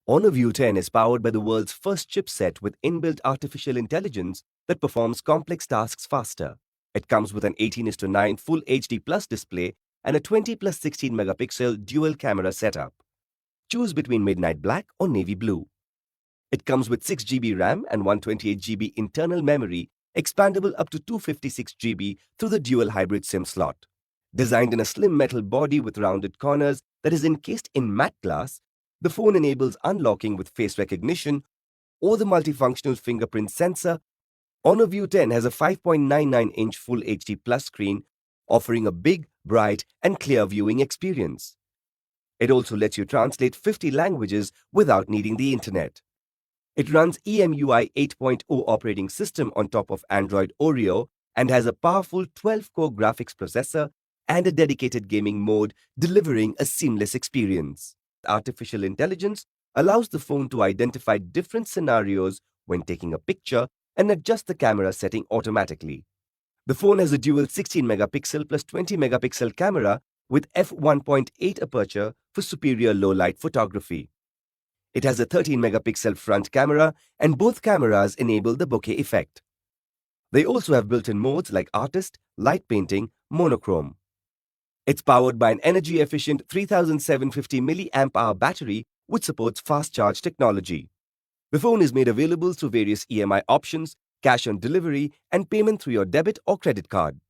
Honor View 10 is powered by the world's first chipset with inbuilt artificial intelligence that performs complex tasks faster. It comes with an 18:9 Full HD Plus display and a 20 plus 16 megapixel dual camera setup. Choose between midnight black or navy blue. It comes with 6 GB RAM and 128 GB internal memory, expandable up to 256 GB through the dual hybrid SIM slot. Designed in a slim metal body with rounded corners that is encased in matte glass, the phone enables unlocking with face recognition or the multifunctional fingerprint sensor. Honor View 10 has a 5.99-inch Full HD Plus screen, offering a big, bright, and clear viewing experience. It also lets you translate 50 languages without needing the internet. It runs EMUI 8.0 operating system on top of Android Oreo and has a powerful 12-core graphics processor and a dedicated gaming mode, delivering a seamless experience. Artificial intelligence allows the phone to identify different scenarios when taking a picture and adjust the camera setting automatically. The phone has a dual 16 megapixel plus 20 megapixel camera with f1.8 aperture for superior low-light photography. It has a 13 megapixel front camera and both cameras enable the bokeh effect. They also have built-in modes like artist, light painting, monochrome. It's powered by an energy-efficient 3750 mAh battery which supports fast charge technology. The phone is made available through various EMI options, cash on delivery, and payment through your debit or credit card.